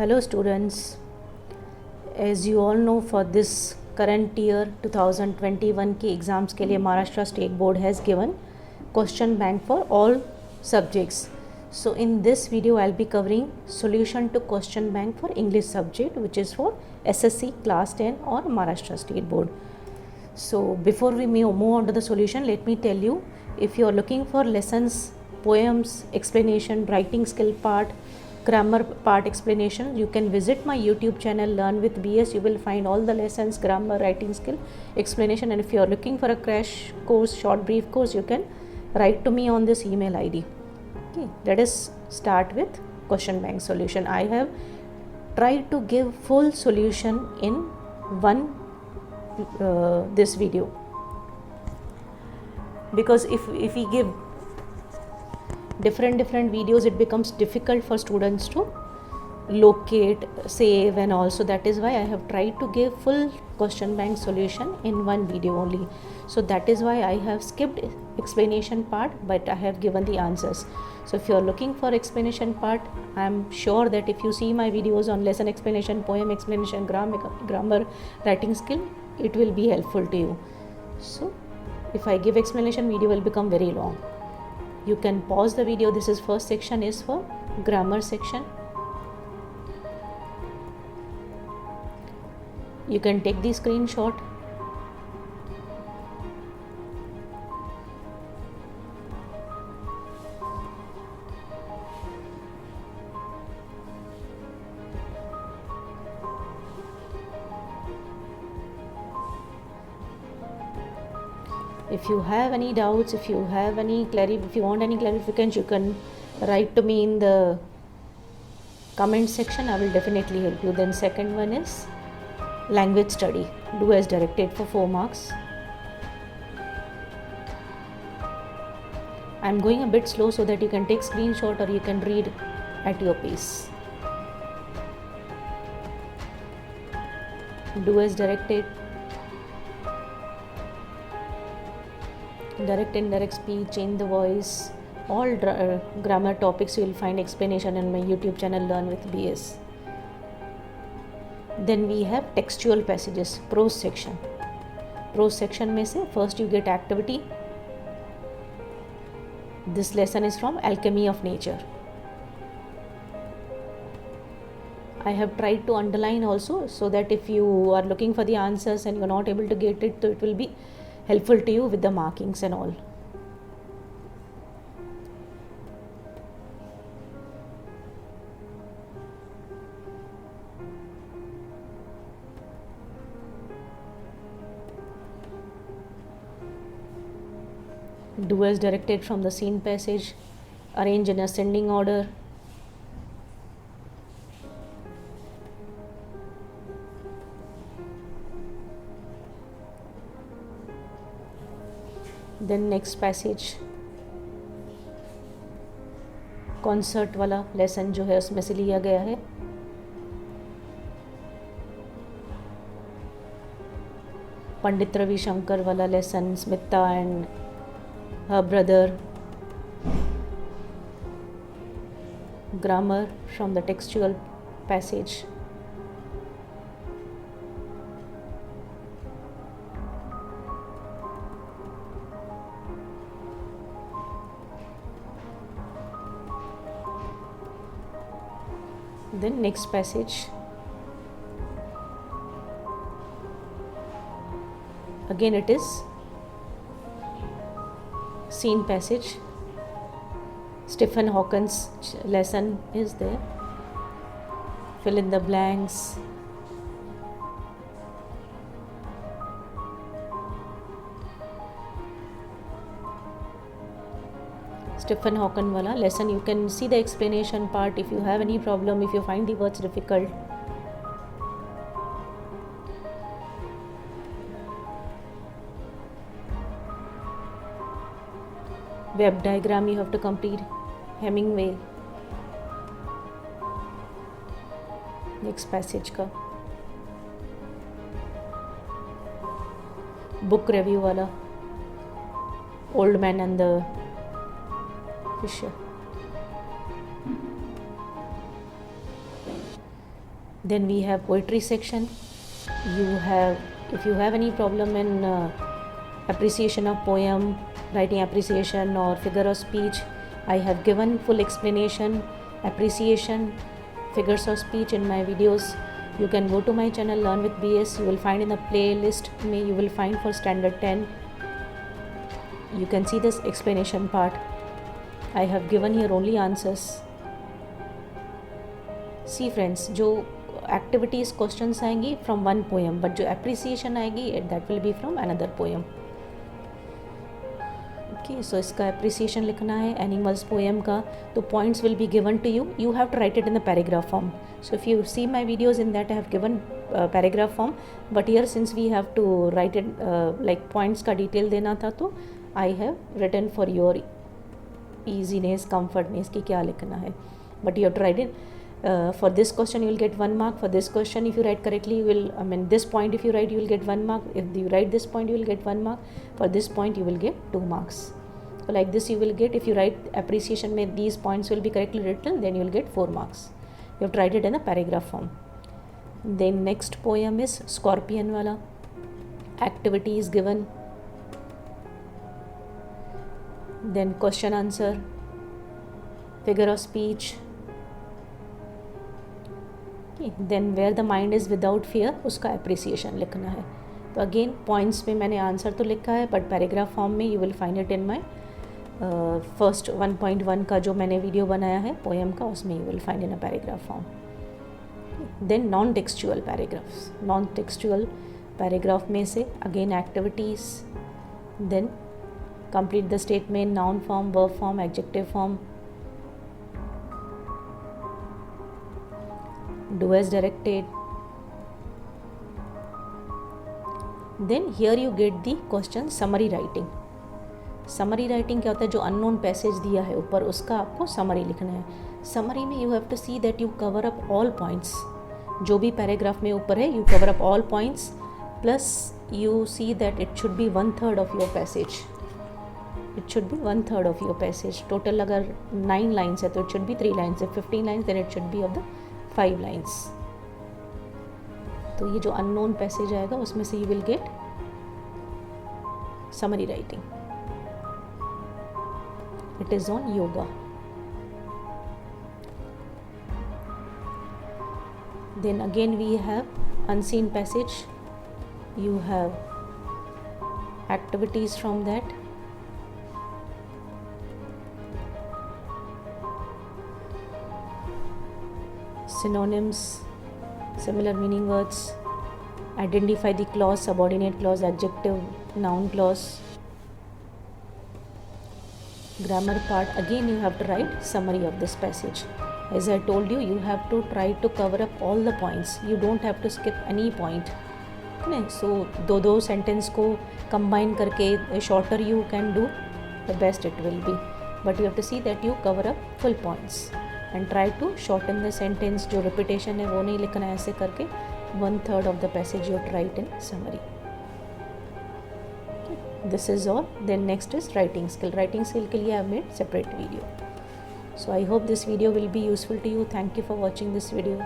Hello students, as you all know for this current year 2021 के exams के लिए Maharashtra state board has given question bank for all subjects. So in this video I'll be covering solution to question bank for English subject which is for SSC class 10 or Maharashtra state board. So before we move on to the solution, let me tell you, if you are looking for lessons, poems, explanation, writing skill part, grammar part explanation, you can visit my YouTube channel Learn with BS. You will find all the lessons, grammar, writing skill, explanation. And if you are looking for a crash course, short brief course, you can write to me on this email ID. Okay, let us start with question bank solution. I have tried to give full solution in one this video, because if we give different videos, it becomes difficult for students to locate, save, and also that is why I have tried to give full question bank solution in one video only. So that is why I have skipped explanation part, but I have given the answers. So if you are looking for explanation part, I am sure that if you see my videos on lesson explanation, poem explanation, grammar, writing skill, it will be helpful to you. So if I give explanation, video will become very long. You can pause the video. This is first section is for grammar section. You can take the screenshot. If you have any doubts, if you want any clarifications, you can write to me in the comment section. I will definitely help you. Then second one is language study. Do as directed for 4 marks. I am going a bit slow so that you can take screenshot or you can read at your pace. Do as directed. Direct and indirect speech, change the voice, all grammar topics you will find explanation in my YouTube channel Learn with BS. Then we have textual passages, prose section. Prose section में से first you get activity. This lesson is from Alchemy of Nature. I have tried to underline also so that if you are looking for the answers and you are not able to get it, so it will be helpful to you with the markings and all. Do as directed from the scene passage. Arrange in ascending order. Then next passage, concert वाला lesson जो है उसमें से लिया गया है. पंडित रविशंकर वाला lesson, Smita and her brother. Grammar from the textual passage. Then next passage, again it is scene passage. Stephen Hawkins lesson is there. Fill in the blanks. Stephen Hawkins wala lesson, you can see the explanation part if you have any problem, if you find the words difficult. Web diagram you have to complete. Hemingway. Next passage का book review वाला, Old Man and the Fisher. Then we have poetry section. If you have any problem in appreciation of poem, writing appreciation or figure of speech, I have given full explanation, appreciation, figures of speech in my videos. You can go to my channel Learn with BS. You will find in the playlist you will find for standard 10. You can see this explanation part. I have given here only answers. See friends, जो activities questions आएंगी from one poem, but जो appreciation आएगी that will be from another poem. Okay, so इसका appreciation लिखना है animals poem का, तो points will be given to you. You have to write it in the paragraph form. So if you see my videos, in that I have given paragraph form, but here since we have to write it like points का detail देना था, तो I have written for your easiness, comfortness कि क्या लिखना है. But you have to write it. For this question you will get 1 mark. For this question if you write correctly you will, this point if you write you will get 1 mark. If you write this point you will get 1 mark. For this point you will get 2 marks. So like this you will get, if you write appreciation में these points will be correctly written, then you will get 4 marks. You have to write it in a paragraph form. Then next poem is Scorpion वाला. Activity is given. Then question answer, figure of speech. Then where the mind is without fear, उसका appreciation लिखना है. तो again points में मैंने answer तो लिखा है, बट पैराग्राफ फॉर्म में you will find it in my first 1.1 का जो मैंने वीडियो बनाया है पोएम का, उसमें you will find in a paragraph form. Then non textual paragraphs. Non textual paragraph में से again activities, then complete the statement, noun form, verb form, adjective form, do as directed. Then here you get the question summary writing. Summary writing क्या होता है, जो unknown passage दिया है ऊपर उसका आपको summary लिखना है. Summary में you have to see that you cover up all points. जो भी paragraph में ऊपर है you cover up all points, plus you see that it should be 1/3 of your passage. It should be 1/3 of your passage. Total अगर 9 lines है तो it should be 3 lines. If 15 lines then it should be of the 5 lines. तो ये जो unknown passage आएगा उसमें से you will get summary writing. It is on yoga. Then again we have unseen passage. You have activities from that. Synonyms, similar meaning words, identify the clause, subordinate clause, adjective, noun clause. Grammar part, again you have to write summary of this passage. As I told you, you have to try to cover up all the points. You don't have to skip any point. So दो sentence को combine करके shorter you can do, the best it will be. But you have to see that you cover up full points. And try to shorten the sentence. जो repetition है वो नहीं लिखना है. ऐसे करके 1/3 of the passage you write in summary. This is all. Then next is writing skill. Writing skill के लिए I have made separate video. So I hope this video will be useful to you. Thank you for watching this video.